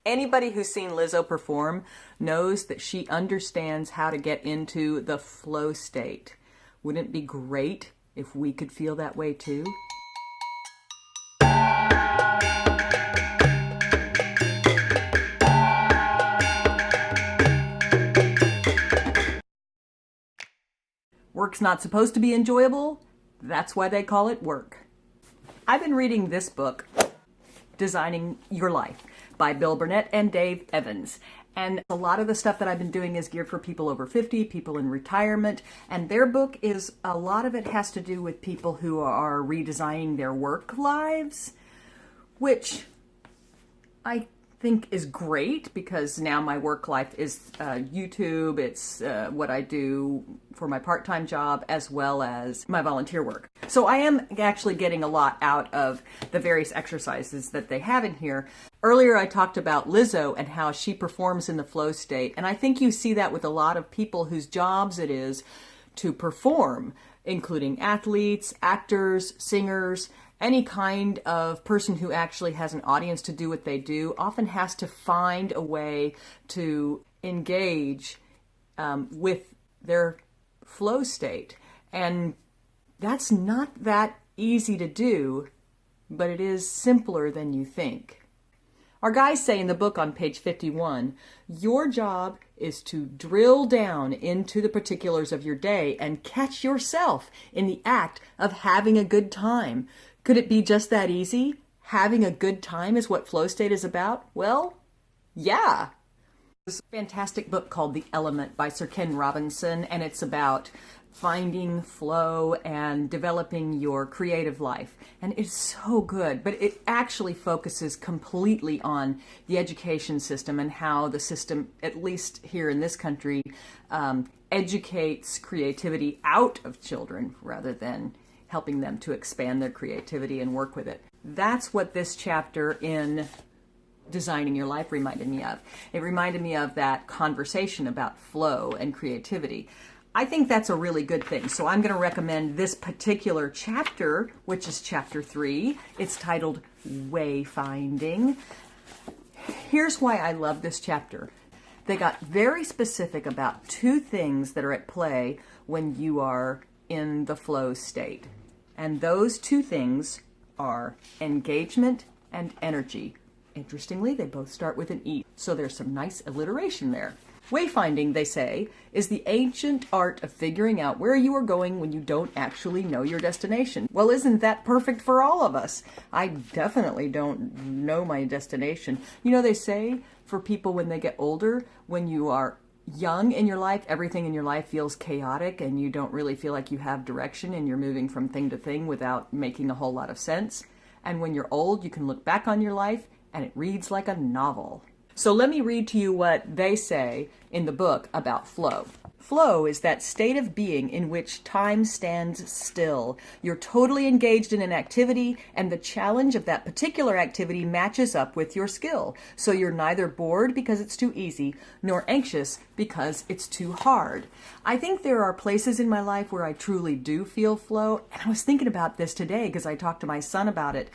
Anybody who's seen Lizzo perform knows that she understands how to get into the flow state. Wouldn't it be great if we could feel that way too? Work's not supposed to be enjoyable. That's why they call it work. I've been reading this book, Designing Your Life, by Burnett and Dave Evans. And a lot of the stuff that I've been doing is geared for people over 50, people in retirement. And their book is, a lot of it has to do with people who are redesigning their work lives, which I think is great because now my work life is YouTube. It's what I do for my part-time job as well as my volunteer work. So I am actually getting a lot out of the various exercises that they have in here. Earlier I talked about Lizzo and how she performs in the flow state, and I think you see that with a lot of people whose jobs it is to perform, including athletes, actors, singers. Any kind of person who actually has an audience to do what they do often has to find a way to engage with their flow state. And that's not that easy to do, but it is simpler than you think. Our guys say in the book on page 51, your job is to drill down into the particulars of your day and catch yourself in the act of having a good time. Could it be just that easy? Having a good time is what flow state is about? Well, yeah. There's a fantastic book called The Element by Sir Ken Robinson, and it's about finding flow and developing your creative life. And it's so good, but it actually focuses completely on the education system and how the system, at least here in this country, educates creativity out of children rather than helping them to expand their creativity and work with it. That's what this chapter in Designing Your Life reminded me of. It reminded me of that conversation about flow and creativity. I think that's a really good thing. So I'm going to recommend this particular chapter, which is chapter 3. It's titled Wayfinding. Here's why I love this chapter. They got very specific about 2 things that are at play when you are in the flow state. And those 2 things are engagement and energy. Interestingly, they both start with an E, so there's some nice alliteration there. Wayfinding, they say, is the ancient art of figuring out where you are going when you don't actually know your destination. Well, isn't that perfect for all of us? I definitely don't know my destination. You know, they say for people when they get older, when you are young in your life, everything in your life feels chaotic and you don't really feel like you have direction and you're moving from thing to thing without making a whole lot of sense. And when you're old, you can look back on your life and it reads like a novel. So let me read to you what they say in the book about flow. Flow is that state of being in which time stands still. You're totally engaged in an activity, and the challenge of that particular activity matches up with your skill. So you're neither bored because it's too easy, nor anxious because it's too hard. I think there are places in my life where I truly do feel flow, and I was thinking about this today because I talked to my son about it.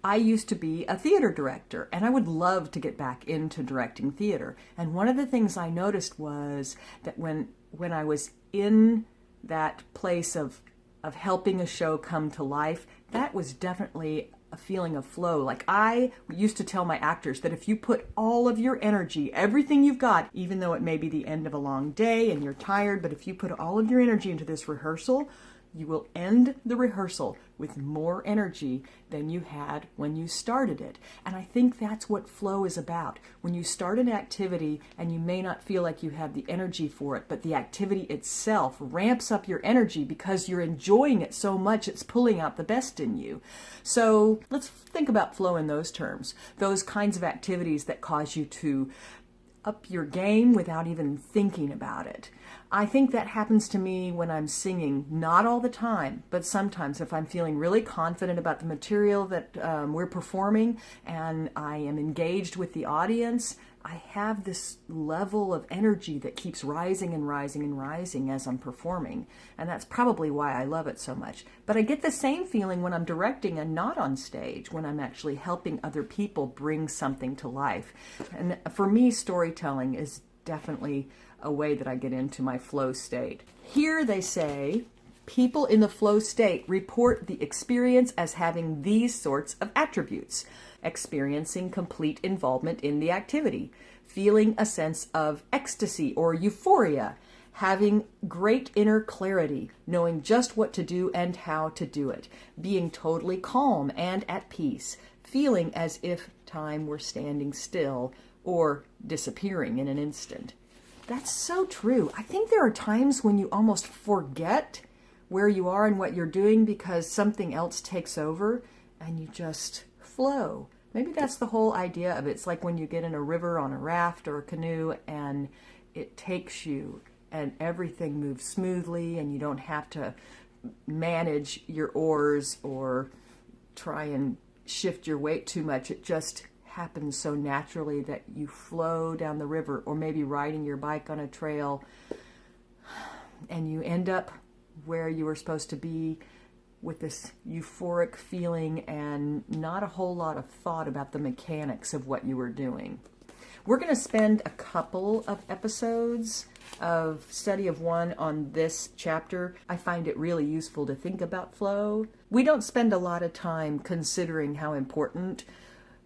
I used to be a theater director, and I would love to get back into directing theater. And one of the things I noticed was that when I was in that place of helping a show come to life, that was definitely a feeling of flow. Like I used to tell my actors that if you put all of your energy, everything you've got, even though it may be the end of a long day and you're tired, but if you put all of your energy into this rehearsal, you will end the rehearsal with more energy than you had when you started it. And I think that's what flow is about. When you start an activity and you may not feel like you have the energy for it, but the activity itself ramps up your energy because you're enjoying it so much it's pulling out the best in you. So let's think about flow in those terms. Those kinds of activities that cause you to up your game without even thinking about it. I think that happens to me when I'm singing, not all the time, but sometimes if I'm feeling really confident about the material that we're performing and I am engaged with the audience, I have this level of energy that keeps rising and rising and rising as I'm performing. And that's probably why I love it so much. But I get the same feeling when I'm directing and not on stage, when I'm actually helping other people bring something to life. And for me, storytelling is definitely a way that I get into my flow state. Here they say, people in the flow state report the experience as having these sorts of attributes: experiencing complete involvement in the activity, feeling a sense of ecstasy or euphoria, having great inner clarity, knowing just what to do and how to do it, being totally calm and at peace, feeling as if time were standing still or disappearing in an instant. That's so true. I think there are times when you almost forget where you are and what you're doing because something else takes over and you just flow. Maybe that's the whole idea of it. It's like when you get in a river on a raft or a canoe and it takes you and everything moves smoothly and you don't have to manage your oars or try and shift your weight too much. It just happens so naturally that you flow down the river, or maybe riding your bike on a trail and you end up where you were supposed to be with this euphoric feeling and not a whole lot of thought about the mechanics of what you were doing. We're going to spend a couple of episodes of study of one on this chapter. I find it really useful to think about flow. We don't spend a lot of time considering how important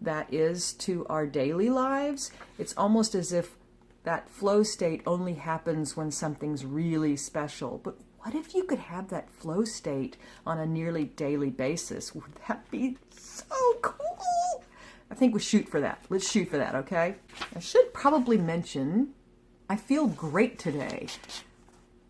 that is to our daily lives. It's almost as if that flow state only happens when something's really special. But what if you could have that flow state on a nearly daily basis? Would that be so cool? I think we shoot for that. Let's shoot for that, okay? I should probably mention, I feel great today.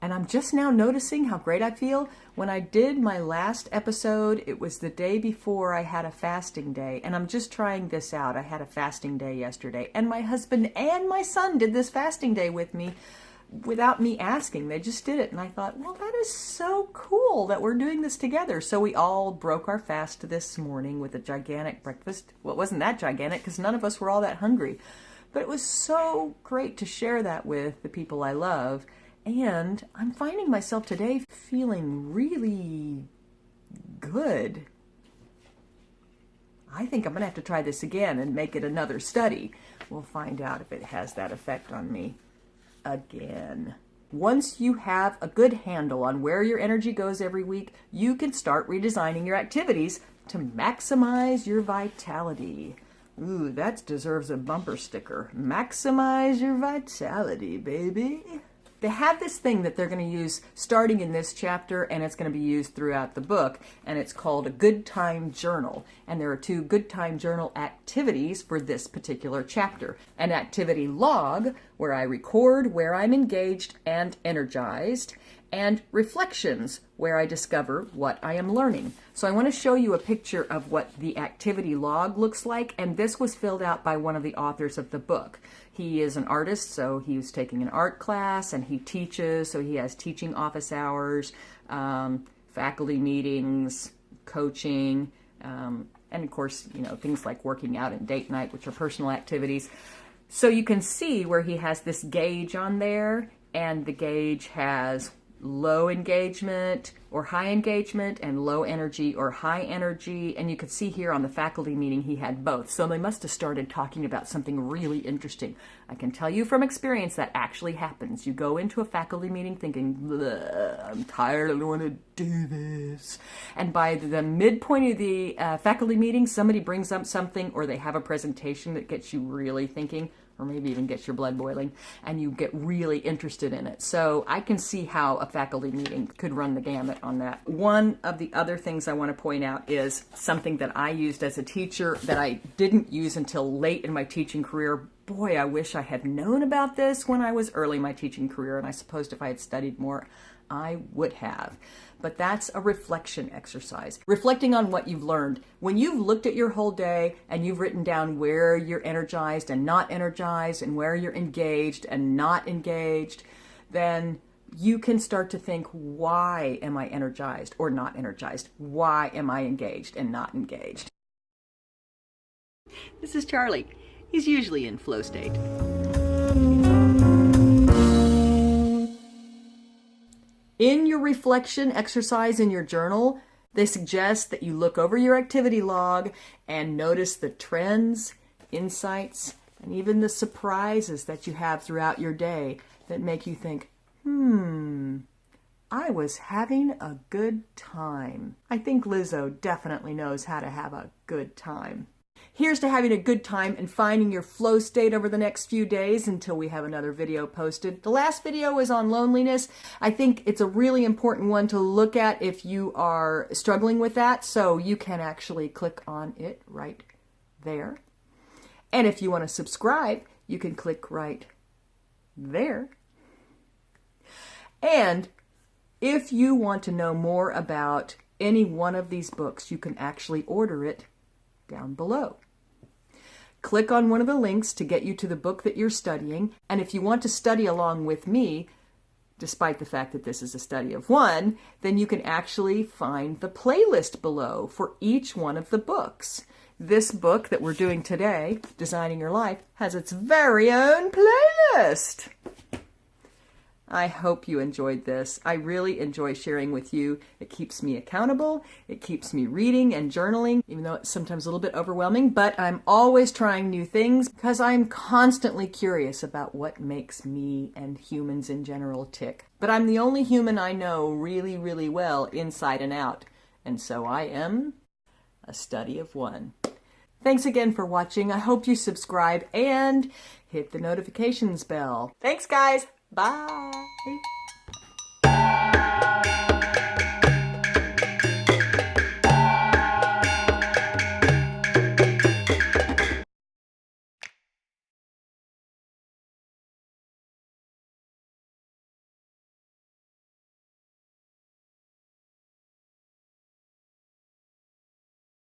And I'm just now noticing how great I feel. When I did my last episode, it was the day before I had a fasting day. And I'm just trying this out. I had a fasting day yesterday. And my husband and my son did this fasting day with me without me asking. They just did it. And I thought, well, that is so cool that we're doing this together. So we all broke our fast this morning with a gigantic breakfast. Well, it wasn't that gigantic because none of us were all that hungry. But it was so great to share that with the people I love. And I'm finding myself today feeling really good. I think I'm going to have to try this again and make it another study. We'll find out if it has that effect on me again. Once you have a good handle on where your energy goes every week, you can start redesigning your activities to maximize your vitality. Ooh, that deserves a bumper sticker. Maximize your vitality, baby. They have this thing that they're going to use starting in this chapter, and it's going to be used throughout the book, and it's called a good time journal. And there are 2 good time journal activities for this particular chapter. An activity log, where I record where I'm engaged and energized, and reflections, where I discover what I am learning. So I want to show you a picture of what the activity log looks like, and this was filled out by one of the authors of the book. He is an artist, so he was taking an art class, and he teaches, so he has teaching office hours, faculty meetings, coaching, and of course, things like working out and date night, which are personal activities. So you can see where he has this gauge on there, and the gauge has low engagement or high engagement and low energy or high energy. And you could see here on the faculty meeting he had both. So they must have started talking about something really interesting. I can tell you from experience that actually happens. You go into a faculty meeting thinking, I'm tired, I don't want to do this. And by the midpoint of the faculty meeting, somebody brings up something, or they have a presentation that gets you really thinking, or maybe even gets your blood boiling, and you get really interested in it. So I can see how a faculty meeting could run the gamut on that. One of the other things I want to point out is something that I used as a teacher that I didn't use until late in my teaching career. Boy, I wish I had known about this when I was early in my teaching career, and I suppose if I had studied more, I would have. But that's a reflection exercise. Reflecting on what you've learned. When you've looked at your whole day and you've written down where you're energized and not energized and where you're engaged and not engaged, then you can start to think, why am I energized or not energized? Why am I engaged and not engaged? This is Charlie. he's usually in flow state. In your reflection exercise in your journal, they suggest that you look over your activity log and notice the trends, insights, and even the surprises that you have throughout your day that make you think, I was having a good time. I think Lizzo definitely knows how to have a good time. Here's to having a good time and finding your flow state over the next few days until we have another video posted. The last video is on loneliness. I think it's a really important one to look at if you are struggling with that, so you can actually click on it right there. And if you want to subscribe, you can click right there. And if you want to know more about any one of these books, you can actually order it down below. Click on one of the links to get you to the book that you're studying, and if you want to study along with me, despite the fact that this is a study of one, then you can actually find the playlist below for each one of the books. This book that we're doing today, Designing Your Life, has its very own playlist. I hope you enjoyed this. I really enjoy sharing with you. It keeps me accountable. It keeps me reading and journaling, even though it's sometimes a little bit overwhelming, but I'm always trying new things because I'm constantly curious about what makes me and humans in general tick. But I'm the only human I know really, really well inside and out, and so I am a study of one. Thanks again for watching. I hope you subscribe and hit the notifications bell. Thanks, guys. Bye.